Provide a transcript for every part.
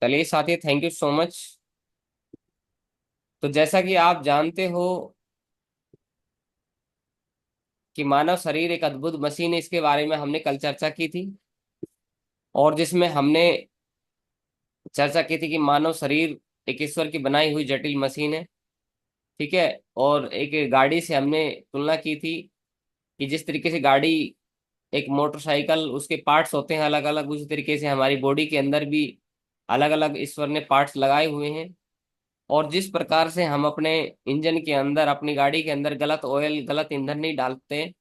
चलिए साथी, thank you so much. तो जैसा कि आप जानते हो कि मानव शरीर एक अद्भुत मशीन है, इसके बारे में हमने कल चर्चा की थी। और जिसमें हमने चर्चा की थी कि मानव शरीर एक ईश्वर की बनाई हुई जटिल मशीन है। ठीक है। और एक गाड़ी से हमने तुलना की थी कि जिस तरीके से गाड़ी एक मोटरसाइकिल, उसके पार्ट्स होते हैं अलग अलग, उसी तरीके से हमारी बॉडी के अंदर भी अलग अलग ईश्वर ने पार्ट्स लगाए हुए हैं। और जिस प्रकार से हम अपने इंजन के अंदर, अपनी गाड़ी के अंदर गलत ऑयल, गलत ईंधन नहीं डालते,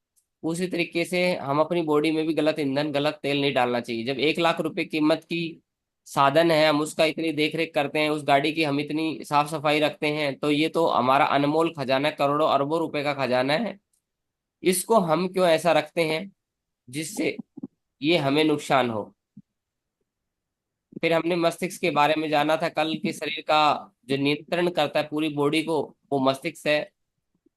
उसी तरीके से हम अपनी बॉडी में भी गलत ईंधन, गलत तेल नहीं डालना चाहिए। जब 1 लाख रुपए कीमत की साधन है, हम उसका इतनी देख रेख करते हैं, उस गाड़ी की हम इतनी साफ सफाई रखते हैं, तो ये तो हमारा अनमोल खजाना है, करोड़ों अरबों रुपए का खजाना है। इसको हम क्यों ऐसा रखते हैं जिससे ये हमें नुकसान हो। फिर हमने मस्तिष्क के बारे में जाना था कल, के शरीर का जो नियंत्रण करता है पूरी बॉडी को, वो मस्तिष्क है।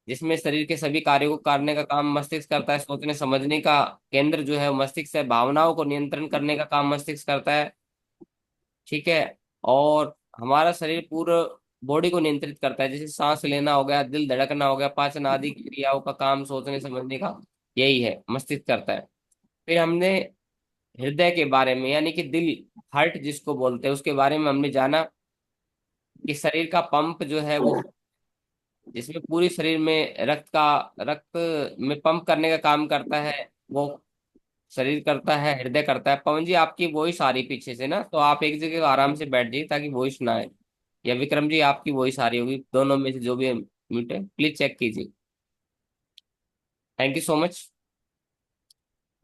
जिसमें शरीर के सभी कार्यों को करने का काम मस्तिष्क करता है। सोचने समझने का केंद्र जो है वो मस्तिष्क है। भावनाओं को नियंत्रण करने का काम मस्तिष्क करता है। ठीक है। और हमारा शरीर पूरा बॉडी को नियंत्रित करता है, जैसे सांस लेना हो गया, दिल धड़कना हो गया, पाचन आदि क्रियाओं का काम सोचने समझने का यही है, मस्तिष्क करता है। फिर हमने हृदय के बारे में, यानी कि दिल, हार्ट जिसको बोलते हैं, उसके बारे में हमने जाना कि शरीर का पंप जो है वो, जिसमें पूरी शरीर में रक्त में पंप करने का काम करता है, वो शरीर करता है, हृदय करता है। पवन जी, आपकी वॉइस आ रही पीछे से ना, तो आप एक जगह आराम से बैठ जाइए ताकि वॉइस ना आए। या विक्रम जी, आपकी वॉइस आ रही होगी, दोनों में से जो भी म्यूट है प्लीज चेक कीजिए। Thank you so much.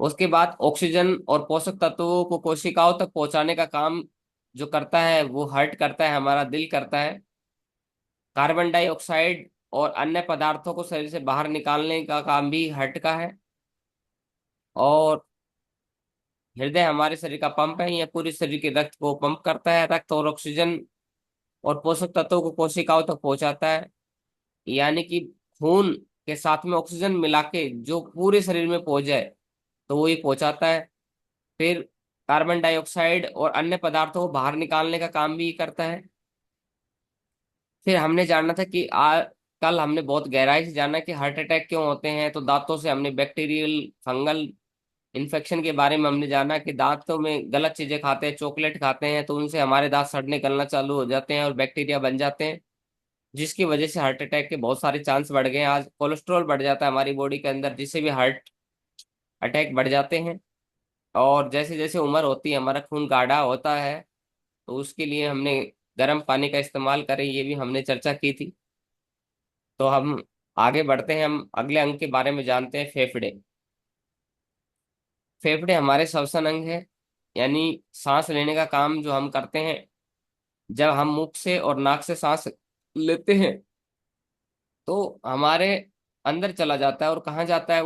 उसके बाद ऑक्सीजन और पोषक तत्वों को कोशिकाओं तक पहुंचाने का काम जो करता है वो हार्ट करता है, हमारा दिल करता है। कार्बन डाइऑक्साइड और अन्य पदार्थों को शरीर से बाहर निकालने का काम भी हार्ट का है। और हृदय हमारे शरीर का पंप है, यह पूरे शरीर के रक्त को पंप करता है, रक्त और ऑक्सीजन और पोषक तत्वों को कोशिकाओं तक पहुंचाता है। यानी कि खून के साथ में ऑक्सीजन मिला के जो पूरे शरीर में पहुंच जाए, तो वो ही पहुंचाता है। फिर कार्बन डाइऑक्साइड और अन्य पदार्थों को बाहर निकालने का काम भी करता है। फिर हमने जाना था कि कल हमने बहुत गहराई से जाना कि हार्ट अटैक क्यों होते हैं, तो दांतों से हमने बैक्टीरियल, फंगल इन्फेक्शन के बारे में हमने जाना कि दांतों में गलत चीजें खाते हैं, चॉकलेट खाते हैं, तो उनसे हमारे दांत सड़ने गलना चालू हो जाते हैं और बैक्टीरिया बन जाते हैं, जिसकी वजह से हार्ट अटैक के बहुत सारे चांस बढ़ गए हैं। आज कोलेस्ट्रॉल बढ़ जाता है हमारी बॉडी के अंदर, जिससे भी हार्ट अटैक बढ़ जाते हैं। और जैसे जैसे उम्र होती है, हमारा खून गाढ़ा होता है, तो उसके लिए हमने गर्म पानी का इस्तेमाल करें, ये भी हमने चर्चा की थी। तो हम आगे बढ़ते हैं, हम अगले अंग के बारे में जानते हैं, फेफड़े। फेफड़े हमारे श्वसन अंग है, यानी सांस लेने का काम जो हम करते हैं। जब हम मुख से और नाक से सांस लेते हैं, तो हमारे अंदर चला जाता है, और कहाँ जाता है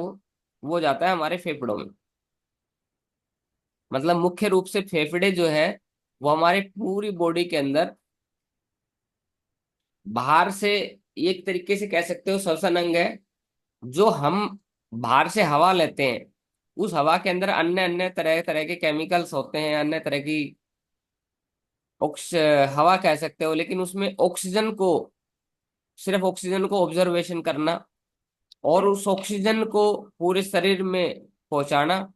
वो जाता है हमारे फेफड़ों में। मतलब मुख्य रूप से फेफड़े जो है वो हमारे पूरी बॉडी के अंदर, बाहर से एक तरीके से कह सकते हो श्वसन अंग है। जो हम बाहर से हवा लेते हैं, उस हवा के अंदर अन्य अन्य तरह तरह के केमिकल्स होते हैं, अन्य तरह की ऑक्स हवा कह सकते हो, लेकिन उसमें ऑक्सीजन को, सिर्फ ऑक्सीजन को ऑब्जर्वेशन करना और उस ऑक्सीजन को पूरे शरीर में पहुंचाना,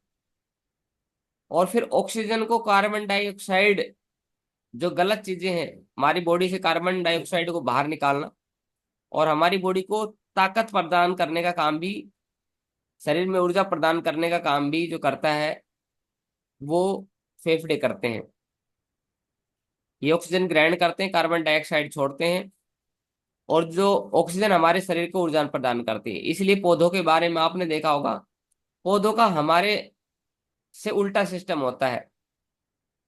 और फिर ऑक्सीजन को कार्बन डाइऑक्साइड, जो गलत चीजें हैं, हमारी बॉडी से कार्बन डाइऑक्साइड को बाहर निकालना, और हमारी बॉडी को ताकत प्रदान करने का काम भी, शरीर में ऊर्जा प्रदान करने का काम भी जो करता है, वो फेफड़े करते हैं। ये ऑक्सीजन ग्रहण करते हैं, कार्बन डाइऑक्साइड छोड़ते हैं, और जो ऑक्सीजन हमारे शरीर को ऊर्जा प्रदान करती है। इसलिए पौधों के बारे में आपने देखा होगा, पौधों का हमारे से उल्टा सिस्टम होता है।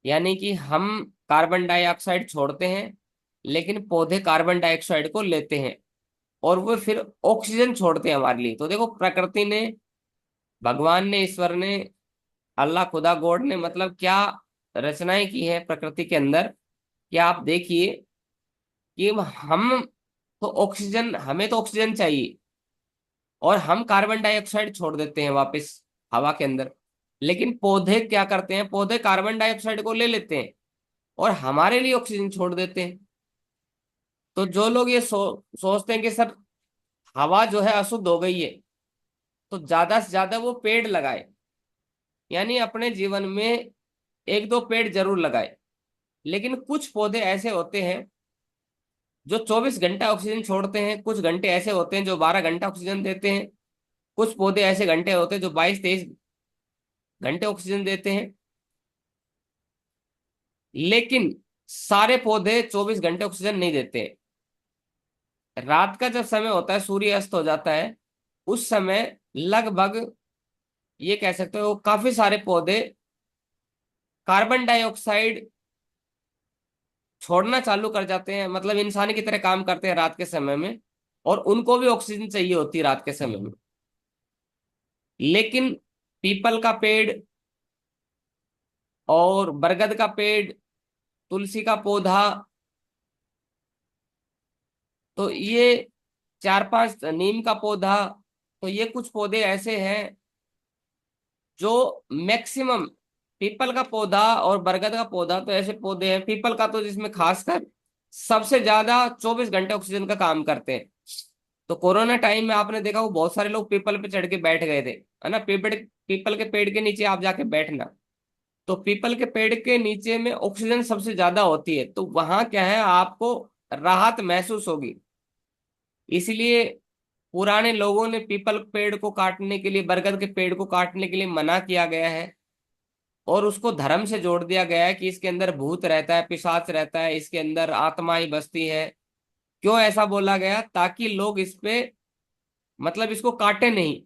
यानी कि हम कार्बन डाइऑक्साइड छोड़ते हैं, लेकिन पौधे कार्बन डाइऑक्साइड को लेते हैं, और वो फिर ऑक्सीजन छोड़ते हैं हमारे लिए। तो देखो, प्रकृति ने, भगवान ने, ईश्वर ने, अल्लाह, खुदा, गॉड ने, मतलब क्या रचनाएं की है प्रकृति के अंदर, कि आप देखिए कि हम तो ऑक्सीजन, हमें तो ऑक्सीजन चाहिए, और हम कार्बन डाइऑक्साइड छोड़ देते हैं वापस हवा के अंदर। लेकिन पौधे क्या करते हैं, पौधे कार्बन डाइऑक्साइड को ले लेते हैं, और हमारे लिए ऑक्सीजन छोड़ देते हैं। तो जो लोग ये सोचते हैं कि सर हवा जो है अशुद्ध हो गई है, तो ज्यादा से ज्यादा वो पेड़ लगाए, यानी अपने जीवन में एक दो पेड़ जरूर लगाए। लेकिन कुछ पौधे ऐसे होते हैं जो 24 घंटा ऑक्सीजन छोड़ते हैं, कुछ घंटे ऐसे होते हैं जो 12 घंटा ऑक्सीजन देते हैं, कुछ पौधे ऐसे घंटे होते हैं जो 22-23 घंटे ऑक्सीजन देते हैं। लेकिन सारे पौधे 24 घंटे ऑक्सीजन नहीं देते हैं। रात का जब समय होता है, सूर्य अस्त हो जाता है, उस समय लगभग ये कह सकते हो काफी सारे पौधे कार्बन डाइऑक्साइड छोड़ना चालू कर जाते हैं, मतलब इंसान की तरह काम करते हैं रात के समय में। और उनको भी ऑक्सीजन चाहिए होती है रात के समय में। लेकिन पीपल का पेड़ और बरगद का पेड़, तुलसी का पौधा, तो ये चार पांच, नीम का पौधा, तो ये कुछ पौधे ऐसे हैं जो मैक्सिमम, पीपल का पौधा और बरगद का पौधा तो ऐसे पौधे हैं, पीपल का तो जिसमें खासकर सबसे ज्यादा 24 घंटे ऑक्सीजन का काम करते हैं। तो कोरोना टाइम में आपने देखा वो बहुत सारे लोग पीपल पे चढ़ के बैठ गए थे, है ना। पीपल पीपल के पेड़ के नीचे आप जाके बैठना, तो पीपल के पेड़ के नीचे में ऑक्सीजन सबसे ज्यादा होती है, तो वहां क्या है, आपको राहत महसूस होगी। इसलिए पुराने लोगों ने पीपल पेड़ को काटने के लिए, बरगद के पेड़ को काटने के लिए मना किया गया है। और उसको धर्म से जोड़ दिया गया है कि इसके अंदर भूत रहता है, पिशाच रहता है, इसके अंदर आत्मा ही बसती है। क्यों ऐसा बोला गया? ताकि लोग इस पे, मतलब इसको काटे नहीं।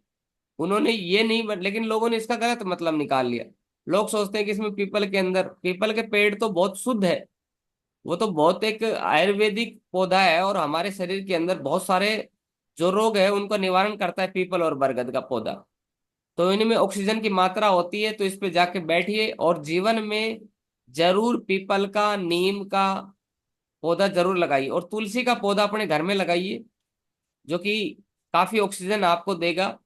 उन्होंने ये नहीं लेकिन लोगों ने इसका गलत मतलब निकाल लिया। लोग सोचते हैं कि इसमें पीपल के अंदर, पीपल के पेड़ तो बहुत शुद्ध है, वो तो बहुत एक आयुर्वेदिक पौधा है, और हमारे शरीर के अंदर बहुत सारे जो रोग है उनका निवारण करता है पीपल और बरगद का पौधा। तो इनमें ऑक्सीजन की मात्रा होती है, तो इस पे जाके बैठिए और जीवन में जरूर पीपल का, नीम का पौधा जरूर लगाइए, और तुलसी का पौधा अपने घर में लगाइए, जो कि काफी ऑक्सीजन आपको देगा।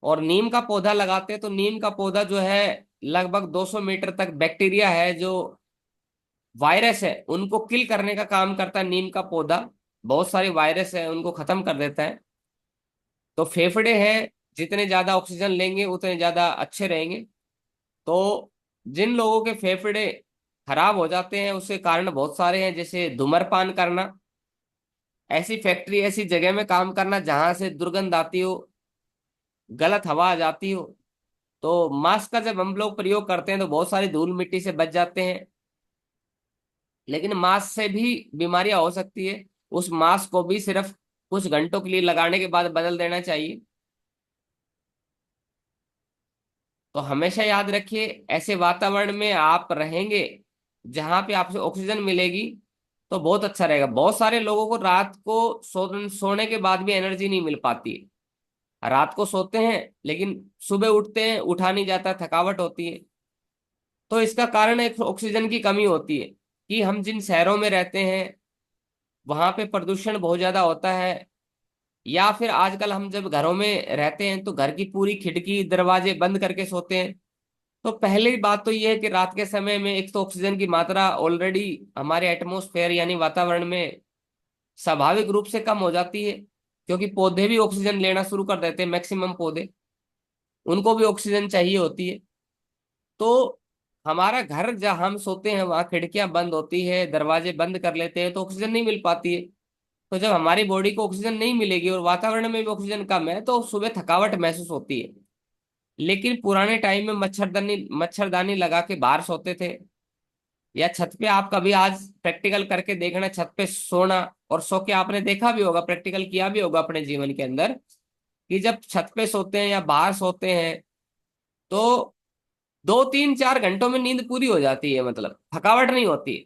और नीम का पौधा लगाते हैं तो नीम का पौधा जो है लगभग 200 मीटर तक बैक्टीरिया है जो वायरस है उनको किल करने का काम करता है नीम का पौधा। बहुत सारे वायरस है उनको खत्म कर देता है। तो फेफड़े हैं, जितने ज्यादा ऑक्सीजन लेंगे उतने ज्यादा अच्छे रहेंगे। तो जिन लोगों के फेफड़े खराब हो जाते हैं उसके कारण बहुत सारे हैं, जैसे धूम्रपान करना, ऐसी फैक्ट्री, ऐसी जगह में काम करना जहां से दुर्गंध आती हो, गलत हवा आ जाती हो। तो मास्क का जब हम लोग प्रयोग करते हैं तो बहुत सारी धूल मिट्टी से बच जाते हैं, लेकिन मास्क से भी बीमारियां हो सकती है। उस मास्क को भी सिर्फ कुछ घंटों के लिए लगाने के बाद बदल देना चाहिए। तो हमेशा याद रखिए, ऐसे वातावरण में आप रहेंगे जहां पे आपसे ऑक्सीजन मिलेगी तो बहुत अच्छा रहेगा। बहुत सारे लोगों को रात को सोने के बाद भी एनर्जी नहीं मिल पाती है। रात को सोते हैं लेकिन सुबह उठते हैं, उठा नहीं जाता, थकावट होती है। तो इसका कारण एक ऑक्सीजन की कमी होती है, कि हम जिन शहरों में रहते हैं वहां पे प्रदूषण बहुत ज्यादा होता है। या फिर आजकल हम जब घरों में रहते हैं तो घर की पूरी खिड़की दरवाजे बंद करके सोते हैं। तो पहली बात तो यह है कि रात के समय में एक तो ऑक्सीजन की मात्रा ऑलरेडी हमारे एटमॉस्फेयर यानी वातावरण में स्वाभाविक रूप से कम हो जाती है, क्योंकि पौधे भी ऑक्सीजन लेना शुरू कर देते हैं, मैक्सिमम पौधे, उनको भी ऑक्सीजन चाहिए होती है। तो हमारा घर जहाँ हम सोते हैं वहाँ खिड़कियां बंद होती है, दरवाजे बंद कर लेते हैं, तो ऑक्सीजन नहीं मिल पाती है। तो जब हमारी बॉडी को ऑक्सीजन नहीं मिलेगी और वातावरण में भी ऑक्सीजन कम है तो सुबह थकावट महसूस होती है। लेकिन पुराने टाइम में मच्छरदानी मच्छरदानी लगा के बाहर सोते थे, या छत पे, आप कभी आज प्रैक्टिकल करके देखना, छत पे सोना। और सो के आपने देखा भी होगा, प्रैक्टिकल किया भी होगा अपने जीवन के अंदर, कि जब छत पे सोते हैं या बाहर सोते हैं तो 2-3-4 घंटों में नींद पूरी हो जाती है, मतलब थकावट नहीं होती है।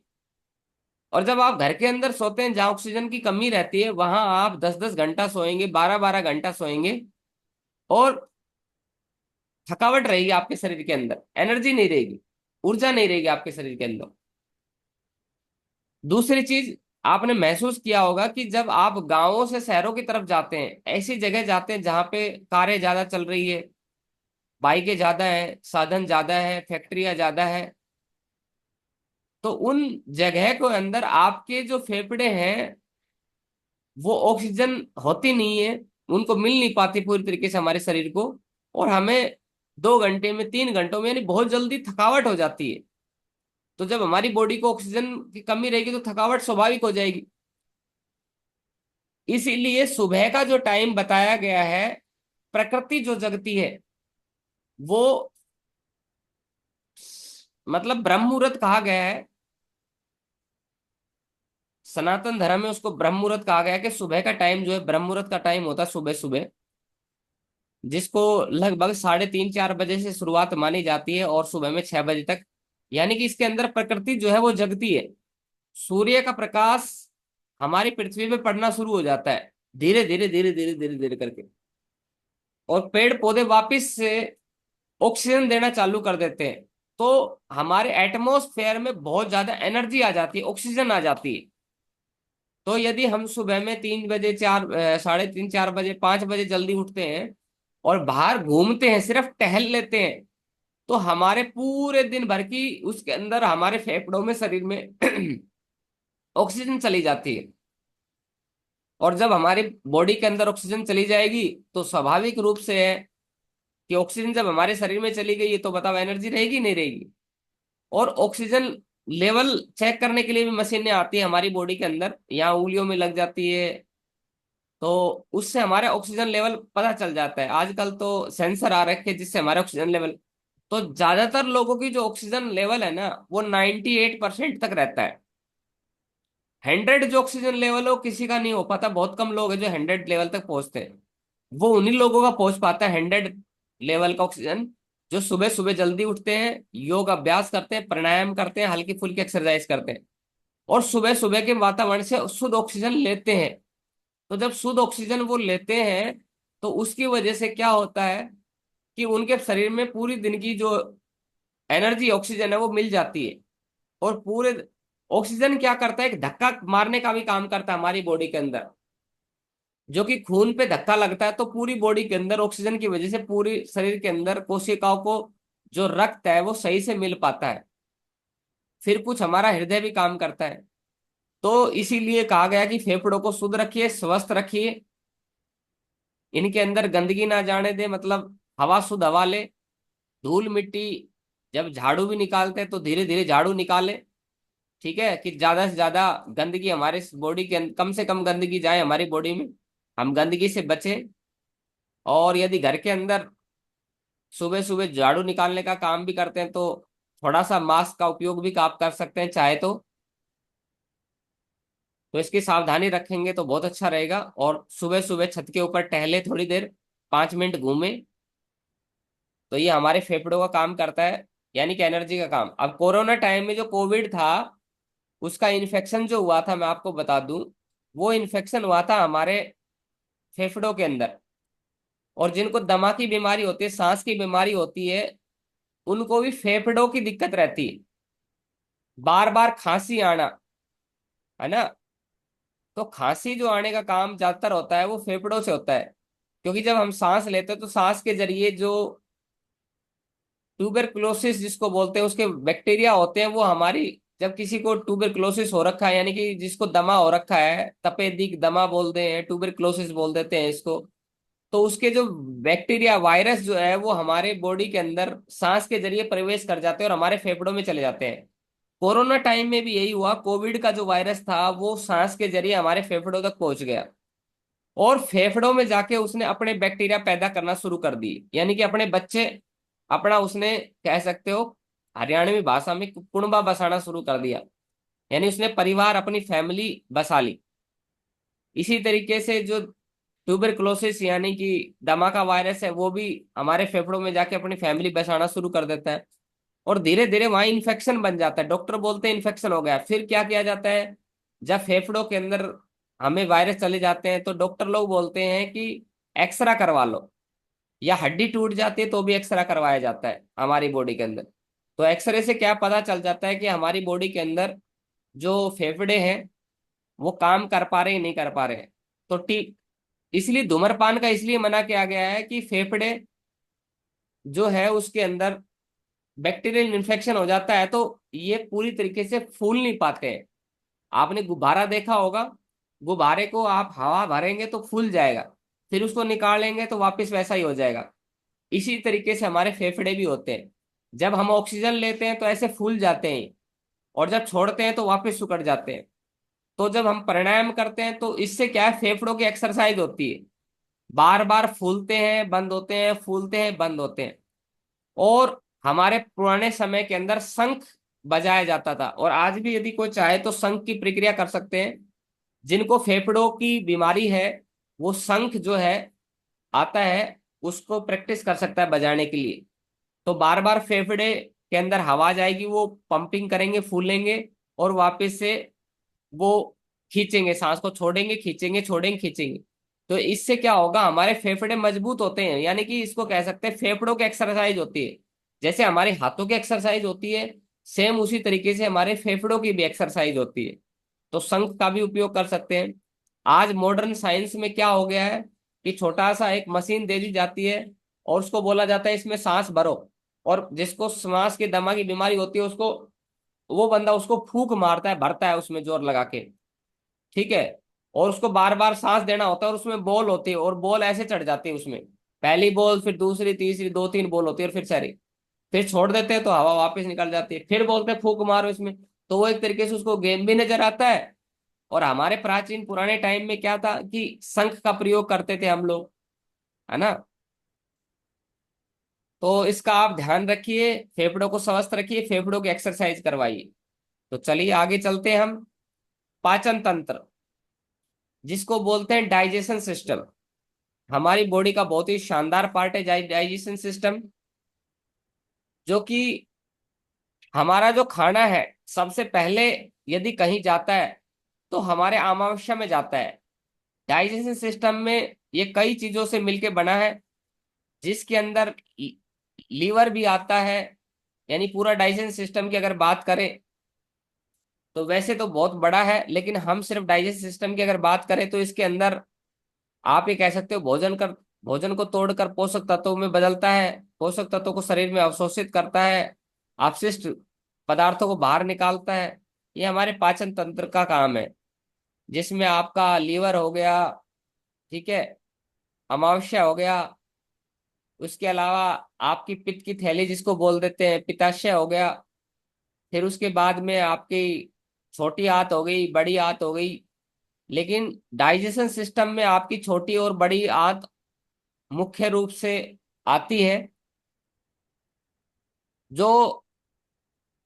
और जब आप घर के अंदर सोते हैं जहाँ ऑक्सीजन की कमी रहती है, वहां आप 10-10 घंटा सोएंगे, 12-12 घंटा सोएंगे, और थकावट रहेगी आपके शरीर के अंदर, एनर्जी नहीं रहेगी, ऊर्जा नहीं रहेगी आपके शरीर के अंदर। दूसरी चीज, आपने महसूस किया होगा कि जब आप गांवों से शहरों की तरफ जाते हैं, ऐसी जगह जाते हैं जहां पे कारें ज्यादा चल रही है, बाइकें ज्यादा है, साधन ज्यादा है, फैक्ट्रियां ज्यादा है, तो उन जगह के अंदर आपके जो फेफड़े हैं वो ऑक्सीजन होती नहीं है, उनको मिल नहीं पाती पूरी तरीके से हमारे शरीर को, और हमें 2 घंटे में 3 घंटों में यानी बहुत जल्दी थकावट हो जाती है। तो जब हमारी बॉडी को ऑक्सीजन की कमी रहेगी तो थकावट स्वाभाविक हो जाएगी। इसीलिए सुबह का जो टाइम बताया गया है, प्रकृति जो जगती है वो, मतलब ब्रह्म मुहूर्त कहा गया है, सनातन धर्म में उसको ब्रह्म मुहूर्त कहा गया है कि सुबह का टाइम जो है ब्रह्म मुहूर्त का टाइम होता है, सुबह सुबह, जिसको लगभग 3:30 4 बजे से शुरुआत मानी जाती है और सुबह में 6 बजे तक। यानी कि इसके अंदर प्रकृति जो है वो जगती है। सूर्य का प्रकाश हमारी पृथ्वी पे पड़ना शुरू हो जाता है, धीरे धीरे धीरे धीरे धीरे धीरे करके, और पेड़ पौधे वापिस से ऑक्सीजन देना चालू कर देते हैं। तो हमारे एटमॉस्फेयर में बहुत ज्यादा एनर्जी आ जाती है, ऑक्सीजन आ जाती है। तो यदि हम सुबह में 3 बजे, 3:30 4 बजे 5 बजे जल्दी उठते हैं और बाहर घूमते हैं, सिर्फ टहल लेते हैं, तो हमारे पूरे दिन भर की उसके अंदर हमारे फेफड़ों में, शरीर में ऑक्सीजन चली जाती है। और जब हमारी बॉडी के अंदर ऑक्सीजन चली जाएगी तो स्वाभाविक रूप से है कि ऑक्सीजन जब हमारे शरीर में चली गई है तो बताओ एनर्जी रहेगी नहीं रहेगी। और ऑक्सीजन लेवल चेक करने के लिए भी मशीनें आती है हमारी बॉडी के अंदर, यहाँ उंगलियों में लग जाती है, तो उससे हमारे ऑक्सीजन लेवल पता चल जाता है। आजकल तो सेंसर आ रखे हैं जिससे हमारे ऑक्सीजन लेवल, तो ज्यादातर लोगों की जो ऑक्सीजन लेवल है ना वो 98% तक रहता है। 100 जो ऑक्सीजन लेवल है वो किसी का नहीं हो पाता, बहुत कम लोग हैं जो 100 लेवल तक पहुंचते हैं। वो उन्हीं लोगों का पहुंच पाता है 100 लेवल का ऑक्सीजन, जो सुबह सुबह जल्दी उठते हैं, योग अभ्यास करते हैं, प्राणायाम करते हैं, हल्की फुल्की एक्सरसाइज करते हैं, और सुबह सुबह के वातावरण से शुद्ध ऑक्सीजन लेते हैं। तो जब शुद्ध ऑक्सीजन वो लेते हैं तो उसकी वजह से क्या होता है कि उनके शरीर में पूरी दिन की जो एनर्जी ऑक्सीजन है वो मिल जाती है। और पूरे ऑक्सीजन क्या करता है, एक धक्का मारने का भी काम करता है हमारी बॉडी के अंदर, जो कि खून पे धक्का लगता है तो पूरी बॉडी के अंदर ऑक्सीजन की वजह से पूरी शरीर के अंदर कोशिकाओं को जो रक्त है वो सही से मिल पाता है। फिर कुछ हमारा हृदय भी काम करता है। तो इसीलिए कहा गया कि फेफड़ों को शुद्ध रखिए, स्वस्थ रखिए, इनके अंदर गंदगी ना जाने दे, मतलब हवा, शुद्ध हवा ले, धूल मिट्टी, जब झाड़ू भी निकालते हैं तो धीरे धीरे झाड़ू निकाले, ठीक है, कि ज्यादा से ज्यादा गंदगी हमारे बॉडी के अंदर, कम से कम गंदगी जाए हमारी बॉडी में, हम गंदगी से बचें। और यदि घर के अंदर सुबह सुबह झाड़ू निकालने का काम भी करते हैं तो थोड़ा सा मास्क का उपयोग भी आप कर सकते हैं चाहे तो इसकी सावधानी रखेंगे तो बहुत अच्छा रहेगा। और सुबह सुबह छत के ऊपर टहले थोड़ी देर, 5 मिनट घूमे, तो ये हमारे फेफड़ों का काम करता है, यानी कि एनर्जी का काम। अब कोरोना टाइम में जो कोविड था उसका इन्फेक्शन जो हुआ था, मैं आपको बता दूं, वो इन्फेक्शन हुआ था हमारे फेफड़ों के अंदर। और जिनको दमा की बीमारी होती है, सांस की बीमारी होती है, उनको भी फेफड़ों की दिक्कत रहती है, बार बार खांसी आना, है ना। तो खांसी जो आने का काम ज्यादातर होता है वो फेफड़ों से होता है, क्योंकि जब हम सांस लेते हैं तो सांस के जरिए जो ट्यूबरकुलोसिस जिसको बोलते हैं उसके बैक्टीरिया होते हैं, वो हमारी, जब किसी को ट्यूबरकुलोसिस हो रखा है यानी कि जिसको दमा हो रखा है, तपेदिक दमा बोलते हैं, ट्यूबरकुलोसिस बोल देते हैं इसको, तो उसके जो बैक्टीरिया, वायरस जो है वो हमारे बॉडी के अंदर सांस के जरिए प्रवेश कर जाते हैं और हमारे फेफड़ों में चले जाते हैं। कोरोना टाइम में भी यही हुआ, कोविड का जो वायरस था वो सांस के जरिए हमारे फेफड़ों तक पहुंच गया, और फेफड़ों में जाके उसने अपने बैक्टीरिया पैदा करना शुरू कर दिए, यानी कि अपने बच्चे, अपना उसने, कह सकते हो हरियाणवी भाषा में, कुणबा बसाना शुरू कर दिया, यानी उसने परिवार, अपनी फैमिली बसा ली। इसी तरीके से जो ट्यूबरकुलोसिस यानी कि दमा का वायरस है वो भी हमारे फेफड़ों में जाके अपनी फैमिली बसाना शुरू कर देता है, और धीरे धीरे वहां इन्फेक्शन बन जाता है। डॉक्टर बोलते हैं इन्फेक्शन हो गया, फिर क्या किया जाता है, जब फेफड़ों के अंदर हमें वायरस चले जाते हैं तो डॉक्टर लोग बोलते हैं कि एक्सरा करवा लो, या हड्डी टूट जाती है तो भी एक्सरा करवाया जाता है हमारी बॉडी के अंदर। तो एक्सरे से क्या पता चल जाता है कि हमारी बॉडी के अंदर जो फेफड़े हैं वो काम कर पा रहे हैं नहीं कर पा रहे हैं। तो ठीक, इसलिए धूम्रपान का इसलिए मना किया गया है कि फेफड़े जो है उसके अंदर बैक्टीरियल इन्फेक्शन हो जाता है तो ये पूरी तरीके से फूल नहीं पाते हैं। आपने गुब्बारा देखा होगा, गुब्बारे को आप हवा भरेंगे तो फूल जाएगा, फिर उसको निकालेंगे तो वापस वैसा ही हो जाएगा। इसी तरीके से हमारे फेफड़े भी होते हैं। जब हम ऑक्सीजन लेते हैं तो ऐसे फूल जाते हैं, और जब छोड़ते हैं तो वापस सिकुड़ जाते हैं। तो जब हम प्राणायाम करते हैं तो इससे क्या है, फेफड़ों की एक्सरसाइज होती है। बार बार फूलते हैं, बंद होते हैं, फूलते हैं, बंद होते हैं। और हमारे पुराने समय के अंदर शंख बजाया जाता था, और आज भी यदि कोई चाहे तो शंख की प्रक्रिया कर सकते हैं। जिनको फेफड़ों की बीमारी है, वो शंख जो है आता है, उसको प्रैक्टिस कर सकता है बजाने के लिए। तो बार बार फेफड़े के अंदर हवा जाएगी, वो पंपिंग करेंगे, फूलेंगे, और वापस से वो खींचेंगे, सांस को छोड़ेंगे, खींचेंगे, छोड़ेंगे, खींचेंगे। तो इससे क्या होगा, हमारे फेफड़े मजबूत होते हैं, यानी कि इसको कह सकते हैं फेफड़ों की एक्सरसाइज होती है। जैसे हमारे हाथों की एक्सरसाइज होती है, सेम उसी तरीके से हमारे फेफड़ों की भी एक्सरसाइज होती है। तो शंख का भी उपयोग कर सकते हैं। आज मॉडर्न साइंस में क्या हो गया है कि छोटा सा एक मशीन दे दी जाती है, और उसको बोला जाता है इसमें सांस भरो। और जिसको सांस की दमा की बीमारी होती है, उसको वो बंदा उसको फूंक मारता है, भरता है उसमें जोर लगा के। ठीक है। और उसको बार बार सांस देना होता है, और उसमें बॉल होती है, और बॉल ऐसे चढ़ जाती है उसमें। पहली बॉल, फिर दूसरी, तीसरी, दो तीन बॉल होती है, और फिर सारी। फिर छोड़ देते हैं तो हवा वापस निकल जाती है, फिर बोलते हैं फूंक मारो इसमें। तो वो एक तरीके से उसको गेम भी नजर आता है। और हमारे प्राचीन पुराने टाइम में क्या था कि शंख का प्रयोग करते थे हम लोग, है ना। तो इसका आप ध्यान रखिए, फेफड़ों को स्वस्थ रखिए, फेफड़ों की एक्सरसाइज करवाइए। तो चलिए आगे चलते हैं हम। पाचन तंत्र, जिसको बोलते हैं डाइजेशन सिस्टम, हमारी बॉडी का बहुत ही शानदार पार्ट है डाइजेशन सिस्टम। जो कि हमारा जो खाना है, सबसे पहले यदि कहीं जाता है तो हमारे आमाशय में जाता है। डाइजेशन सिस्टम में ये कई चीजों से मिलके बना है, जिसके अंदर लीवर भी आता है। यानी पूरा डाइजेशन सिस्टम की अगर बात करें तो वैसे तो बहुत बड़ा है, लेकिन हम सिर्फ डाइजेशन सिस्टम की अगर बात करें तो इसके अंदर आप ये कह सकते हो भोजन को तोड़कर पोषक तत्वों में बदलता है, पोषक तत्वों को शरीर में अवशोषित करता है, अपशिष्ट पदार्थों को बाहर निकालता है। ये हमारे पाचन तंत्र का काम है, जिसमें आपका लीवर हो गया, ठीक है, अमावस्या हो गया, उसके अलावा आपकी पित्त की थैली जिसको बोल देते हैं पित्ताशय हो गया। फिर उसके बाद में आपकी छोटी आंत हो गई, बड़ी आंत हो गई। लेकिन डाइजेशन सिस्टम में आपकी छोटी और बड़ी आंत मुख्य रूप से आती है। जो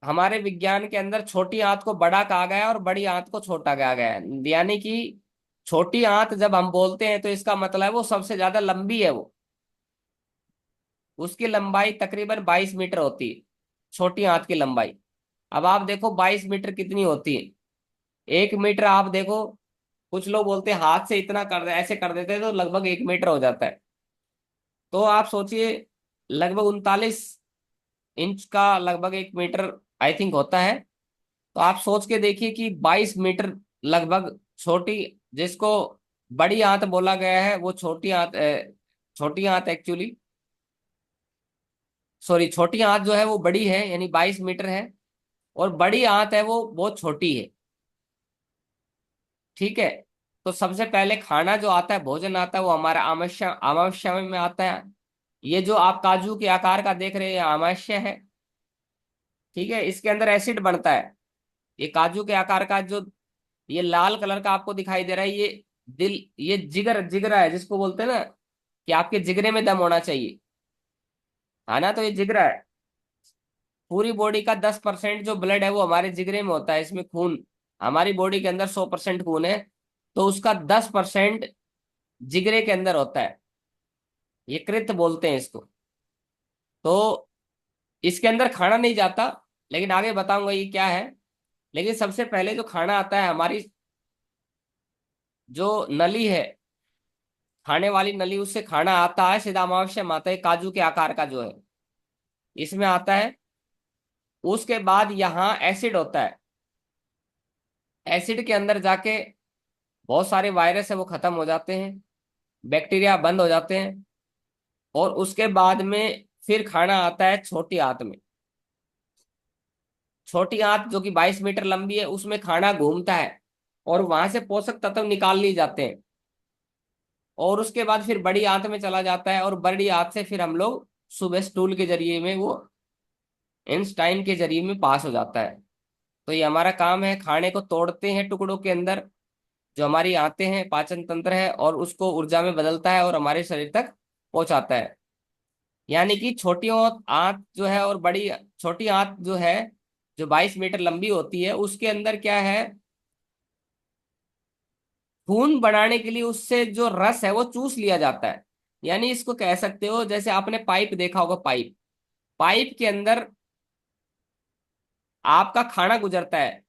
हमारे विज्ञान के अंदर छोटी आंत को बड़ा कहा गया है और बड़ी आंत को छोटा कहा गया है। यानी कि छोटी आंत जब हम बोलते हैं तो इसका मतलब है वो सबसे ज्यादा लंबी है, वो उसकी लंबाई तकरीबन 22 मीटर होती है, छोटी आंत की लंबाई। अब आप देखो 22 मीटर कितनी होती है। 1 मीटर आप देखो, कुछ लोग बोलते हैं हाथ से इतना कर दे, ऐसे कर देते हैं तो लगभग 1 मीटर हो जाता है। तो आप सोचिए, लगभग 39 इंच का लगभग 1 मीटर आई थिंक होता है। तो आप सोच के देखिए कि 22 मीटर लगभग छोटी, जिसको बड़ी आंत बोला गया है, वो छोटी आंत एक्चुअली, सॉरी, छोटी आंत जो है वो बड़ी है, यानी 22 मीटर है। और बड़ी आंत है वो बहुत छोटी है। ठीक है। तो सबसे पहले खाना जो आता है, भोजन आता है, वो हमारा आमाशय आमाशय में आता है। ये जो आप काजू के आकार का देख रहे हैं, आमाशय है। ठीक है। इसके अंदर एसिड बनता है। ये काजू के आकार का जो ये लाल कलर का आपको दिखाई दे रहा है, ये दिल, ये जिगरा है, जिसको बोलते हैं ना कि आपके जिगरे में दम होना चाहिए, है ना। तो ये जिगरा है। पूरी बॉडी का 10% जो ब्लड है वो हमारे जिगरे में होता है, इसमें खून, हमारी बॉडी के अंदर 100% खून है, तो उसका 10% जिगरे के अंदर होता है। ये कृत बोलते हैं इसको। तो इसके अंदर खाना नहीं जाता, लेकिन आगे बताऊंगा ये क्या है। लेकिन सबसे पहले जो खाना आता है, हमारी जो नली है, खाने वाली नली, उससे खाना आता है सीधा अमावस्या में आता है, काजू के आकार का जो है, इसमें आता है। उसके बाद यहाँ एसिड होता है। एसिड के अंदर जाके बहुत सारे वायरस है वो खत्म हो जाते हैं, बैक्टीरिया बंद हो जाते हैं। और उसके बाद में फिर खाना आता है छोटी आंत में। छोटी आंत जो कि 22 मीटर लंबी है, उसमें खाना घूमता है और वहां से पोषक तत्व निकाल लिए जाते हैं। और उसके बाद फिर बड़ी आंत में चला जाता है, और बड़ी आंत से फिर हम लोग सुबह स्टूल के जरिए में वो इंस्टाइन के जरिए में पास हो जाता है। तो ये हमारा काम है, खाने को तोड़ते हैं टुकड़ों के अंदर, जो हमारी आंतें हैं, पाचन तंत्र है, और उसको ऊर्जा में बदलता है और हमारे शरीर तक पहुंचाता है। यानी कि छोटी आंत जो है और बड़ी, छोटी आंत जो है, जो 22 मीटर लंबी होती है, उसके अंदर क्या है, खून बनाने के लिए उससे जो रस है वो चूस लिया जाता है। यानी इसको कह सकते हो, जैसे आपने पाइप देखा होगा, पाइप, पाइप के अंदर आपका खाना गुजरता है,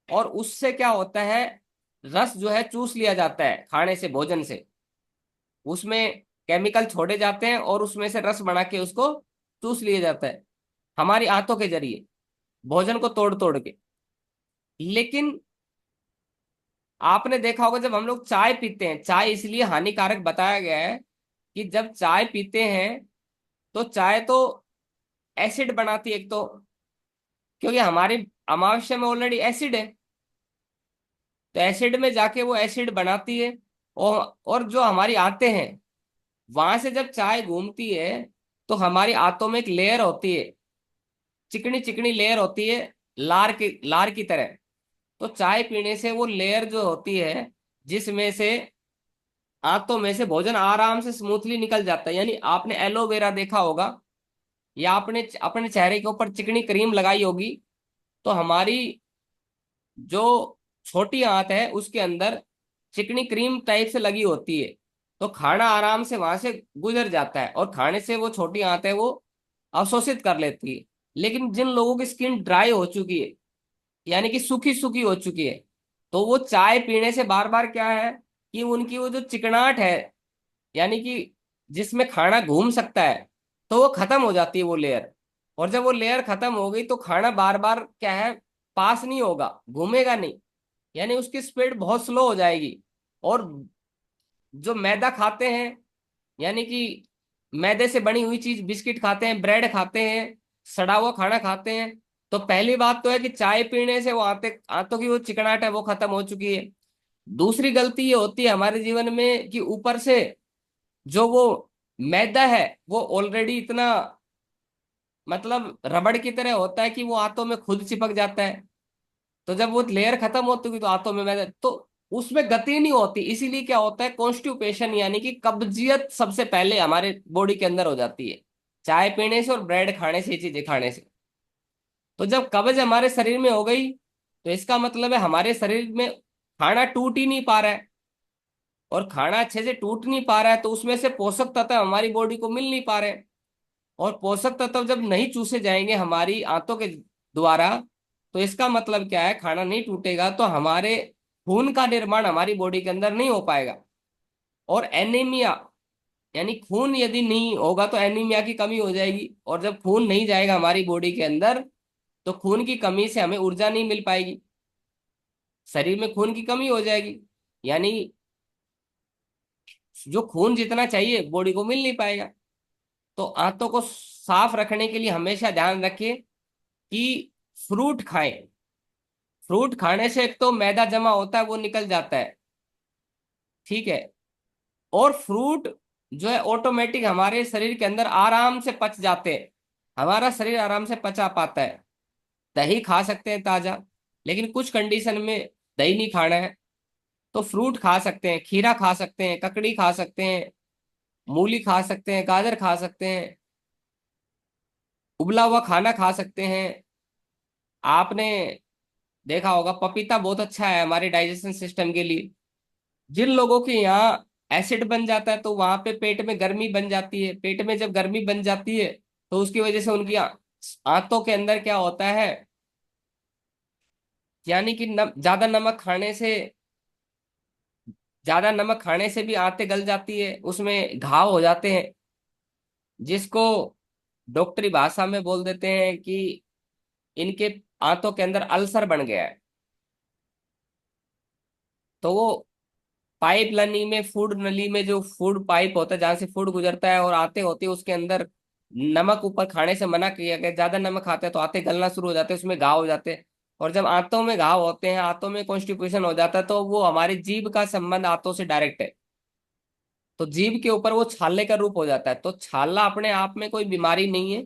और उससे क्या होता है, रस जो है चूस लिया जाता है खाने से, भोजन से। उसमें केमिकल छोड़े जाते हैं और उसमें से रस बना के उसको चूस लिया जाता है हमारी आंतों के जरिए, भोजन को तोड़ तोड़ के। लेकिन आपने देखा होगा, जब हम लोग चाय पीते हैं, चाय इसलिए हानिकारक बताया गया है कि जब चाय पीते हैं तो चाय तो एसिड बनाती है एक तो, क्योंकि हमारे अमावस्या में ऑलरेडी एसिड है। तो एसिड में जाके वो एसिड बनाती है। और जो हमारी आंतें हैं, वहां से जब चाय घूमती है, तो हमारी आंतों में एक लेयर होती है, चिकनी चिकनी लेयर होती है, लार की तरह। तो चाय पीने से वो लेयर जो होती है, जिसमें से आंतों में से भोजन आराम से स्मूथली निकल जाता है। यानी आपने एलोवेरा देखा होगा, या आपने अपने चेहरे के ऊपर चिकनी क्रीम लगाई होगी, तो हमारी जो छोटी आंत है उसके अंदर चिकनी क्रीम टाइप से लगी होती है। तो खाना आराम से वहां से गुजर जाता है, और खाने से वो छोटी आंत है वो अवशोषित कर लेती है। लेकिन जिन लोगों की स्किन ड्राई हो चुकी है, यानी कि सूखी सूखी हो चुकी है, तो वो चाय पीने से बार बार क्या है कि उनकी वो जो चिकनाहट है, यानी कि जिसमें खाना घूम सकता है, तो वो खत्म हो जाती है वो लेयर। और जब वो लेयर खत्म हो गई, तो खाना बार बार क्या है, पास नहीं होगा, घूमेगा नहीं। यानी उसकी स्पीड बहुत स्लो हो जाएगी। और जो मैदा खाते हैं, यानी कि मैदे से बनी हुई चीज, बिस्किट खाते हैं, ब्रेड खाते हैं, सड़ा हुआ खाना खाते हैं, तो पहली बात तो है कि चाय पीने से वो आंतों की वो चिकनाहट है वो खत्म हो चुकी है। दूसरी गलती ये होती है हमारे जीवन में कि ऊपर से जो वो मैदा है, वो ऑलरेडी इतना, मतलब रबड़ की तरह होता है कि वो आंतों में खुद चिपक जाता है। तो जब वो लेयर खत्म होती है तो आंतों में मैदा, तो उसमें गति नहीं होती, इसीलिए क्या होता है, कॉन्स्टिपेशन, यानी कि कब्जियत सबसे पहले हमारे बॉडी के अंदर हो जाती है, चाय पीने से और ब्रेड खाने से, ये चीजें खाने से। तो जब कब्ज हमारे शरीर में हो गई, तो इसका मतलब है हमारे शरीर में खाना टूट ही नहीं पा रहा है। और खाना अच्छे से टूट नहीं पा रहा है, तो उसमें से पोषक तत्व हमारी बॉडी को मिल नहीं पा रहे हैं। और पोषक तत्व जब नहीं चूसे जाएंगे हमारी आंतों के द्वारा, तो इसका मतलब क्या है, खाना नहीं टूटेगा तो हमारे खून का निर्माण हमारी बॉडी के अंदर नहीं हो पाएगा। और एनीमिया, यानी खून यदि नहीं होगा तो एनीमिया की कमी हो जाएगी, और जब खून नहीं जाएगा हमारी बॉडी के अंदर, तो खून की कमी से हमें ऊर्जा नहीं मिल पाएगी, शरीर में खून की कमी हो जाएगी। यानी जो खून जितना चाहिए बॉडी को मिल नहीं पाएगा। तो आंतों को साफ रखने के लिए हमेशा ध्यान रखिए कि फ्रूट खाएं। फ्रूट खाने से एक तो मैदा जमा होता है वो निकल जाता है, ठीक है। और फ्रूट जो है ऑटोमेटिक हमारे शरीर के अंदर आराम से पच जाते हैं, हमारा शरीर आराम से पचा पाता है। दही खा सकते हैं ताजा, लेकिन कुछ कंडीशन में दही नहीं खाना है, तो फ्रूट खा सकते हैं, खीरा खा सकते हैं, ककड़ी खा सकते हैं, मूली खा सकते हैं, गाजर खा सकते हैं, उबला हुआ खाना खा सकते हैं। आपने देखा होगा पपीता बहुत अच्छा है हमारे डाइजेशन सिस्टम के लिए। जिन लोगों के यहाँ एसिड बन जाता है, तो वहां पे पेट में गर्मी बन जाती है, पेट में जब गर्मी बन जाती है, तो उसकी वजह से उनकी आंतों के अंदर क्या होता है, यानी कि ज्यादा नमक खाने से, ज्यादा नमक खाने से भी आंतें गल जाती है, उसमें घाव हो जाते हैं, जिसको डॉक्टरी भाषा में बोल देते हैं कि इनके आंतों के अंदर अल्सर बन गया है। तो वो पाइप नली में, फूड नली में, जो फूड पाइप होता है जहां से फूड गुजरता है और आते होते हैं उसके अंदर नमक ऊपर खाने से मना किया गया, ज्यादा नमक खाते हैं तो आंतें गलना शुरू हो जाते हैं, उसमें घाव हो जाते हैं। और जब आंतों में घाव होते हैं, आंतों में कॉन्स्टिपेशन हो जाता है, तो वो हमारी जीभ का संबंध आंतों से डायरेक्ट है। तो जीभ के ऊपर वो छाले का रूप हो जाता है। तो छाला अपने आप में कोई बीमारी नहीं है,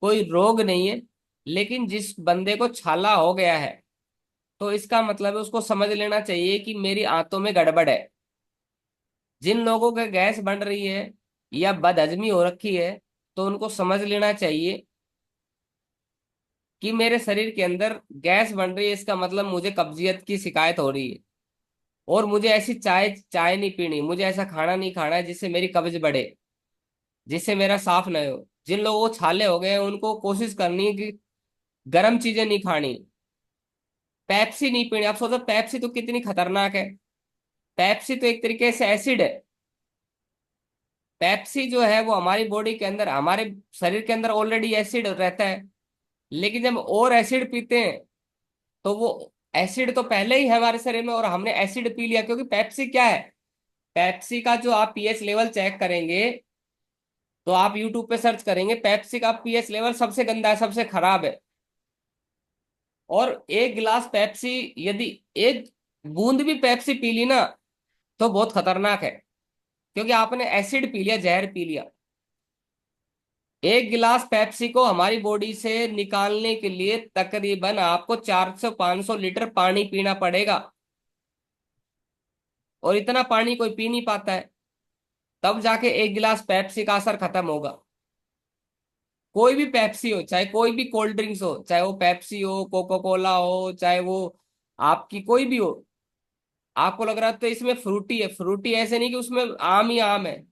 कोई रोग नहीं है। लेकिन जिस बंदे को छाला हो गया है, तो इसका मतलब है उसको समझ लेना चाहिए कि मेरी आंतों में गड़बड़ है। जिन लोगों के गैस बन रही है या बदहजमी हो रखी है, तो उनको समझ लेना चाहिए कि मेरे शरीर के अंदर गैस बन रही है, इसका मतलब मुझे कब्जियत की शिकायत हो रही है। और मुझे ऐसी चाय चाय नहीं पीनी, मुझे ऐसा खाना नहीं खाना है जिससे मेरी कब्ज बढ़े, जिससे मेरा साफ न हो। जिन लोगों को छाले हो गए हैं, उनको कोशिश करनी है कि गर्म चीजें नहीं खानी, पेप्सी नहीं पीनी। आप सोचो पेप्सी तो कितनी खतरनाक है। पेप्सी तो एक तरीके से एसिड है। पेप्सी जो है वो हमारी बॉडी के अंदर, हमारे शरीर के अंदर ऑलरेडी एसिड रहता है। लेकिन जब और एसिड पीते हैं, तो वो एसिड तो पहले ही है हमारे शरीर में, और हमने एसिड पी लिया। क्योंकि पेप्सी क्या है, पेप्सी का जो आप पीएच लेवल चेक करेंगे, तो आप यूट्यूब पे सर्च करेंगे, पेप्सी का पीएच लेवल सबसे गंदा है, सबसे खराब है। और एक गिलास पेप्सी, यदि एक बूंद भी पेप्सी पी ली ना, तो बहुत खतरनाक है। क्योंकि आपने एसिड पी लिया, जहर पी लिया। एक गिलास पेप्सी को हमारी बॉडी से निकालने के लिए तकरीबन आपको 400 500 लीटर पानी पीना पड़ेगा। और इतना पानी कोई पी नहीं पाता है। तब जाके एक गिलास पेप्सी का असर खत्म होगा। कोई भी पेप्सी हो, चाहे कोई भी कोल्ड ड्रिंक्स हो, चाहे वो पेप्सी हो, कोको कोला हो, चाहे वो आपकी कोई भी हो। आपको लग रहा है तो इसमें फ्रूटी है, फ्रूटी ऐसे नहीं कि उसमें आम ही आम है।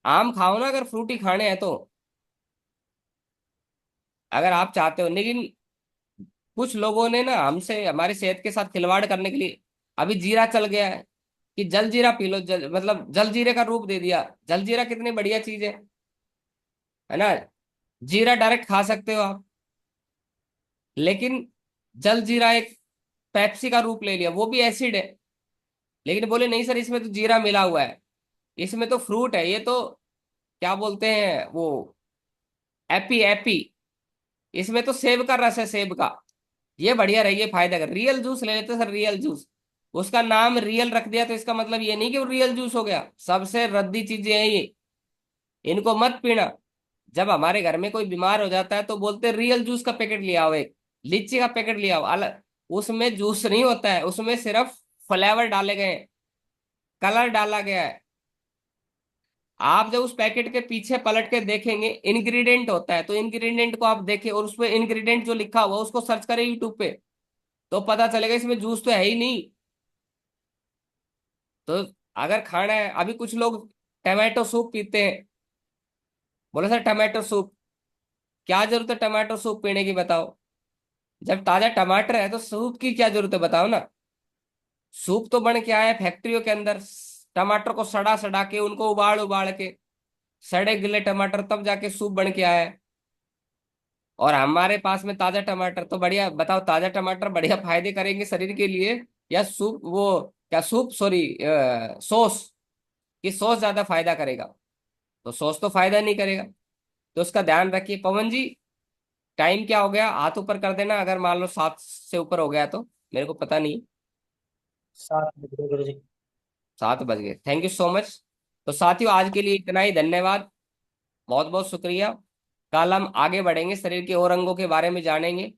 आम खाओ ना अगर फ्रूटी खाने हैं तो, अगर आप चाहते हो। लेकिन कुछ लोगों ने ना हमसे, हमारी सेहत के साथ खिलवाड़ करने के लिए अभी जीरा चल गया है कि जल जीरा पी लो, मतलब जल जीरे का रूप दे दिया। जल जीरा कितनी बढ़िया चीज है ना। जीरा डायरेक्ट खा सकते हो आप। लेकिन जल जीरा एक पेप्सी का रूप ले लिया, वो भी एसिड है। लेकिन बोले नहीं सर, इसमें तो जीरा मिला हुआ है, इसमें तो फ्रूट है, ये तो क्या बोलते हैं वो, एपी एपी, इसमें तो सेब का रस है, सेब का। ये बढ़िया रही है, फायदा कर। रियल जूस ले लेते सर, रियल जूस। उसका नाम रियल रख दिया तो इसका मतलब ये नहीं कि वो रियल जूस हो गया। सबसे रद्दी चीजें हैं ये, इनको मत पीना। जब हमारे घर में कोई बीमार हो जाता है, तो बोलते हैं रियल जूस का पैकेट ले आओ, एक लीची का पैकेट ले आओ। अलग उसमें जूस नहीं होता है, उसमें सिर्फ फ्लेवर डाले गए हैं, कलर डाला गया है। आप जब उस पैकेट के पीछे पलट के देखेंगे, इंग्रेडिएंट होता है, तो इंग्रेडिएंट को आप देखें, और उसमें इंग्रेडिएंट जो लिखा हुआ उसको सर्च करें यूट्यूब पे, तो पता चलेगा इसमें जूस तो है ही नहीं। तो अगर खाना है, अभी कुछ लोग टमाटो सूप पीते हैं। बोले सर टमाटो सूप, क्या जरूरत है टमाटो सूप पीने की, बताओ। जब ताजा टमाटर है तो सूप की क्या जरूरत है, बताओ ना। सूप तो बन के आया है फैक्ट्रियों के अंदर, टमाटर को सड़ा सड़ा के, उनको उबाल उबाल के, सड़े गिले टमाटर, तब जाके सूप बन के आया है। और हमारे पास में ताजा टमाटर तो बढ़िया, बताओ ताजा टमाटर बढ़िया फायदे करेंगे शरीर के लिए, या सूप वो, क्या सूप, सॉरी, सॉस, कि सॉस ज्यादा फायदा करेगा। तो सॉस तो फायदा नहीं करेगा। तो उसका ध्यान रखिए। पवन जी, टाइम क्या हो गया, हाथ ऊपर कर देना अगर मान लो 7 से ऊपर हो गया तो, मेरे को पता नहीं। 7 बजे गुरु जी। 7 बज गए, थैंक यू सो मच। तो साथियों, आज के लिए इतना ही, धन्यवाद, बहुत बहुत शुक्रिया। कल हम आगे बढ़ेंगे, शरीर के और अंगों के बारे में जानेंगे।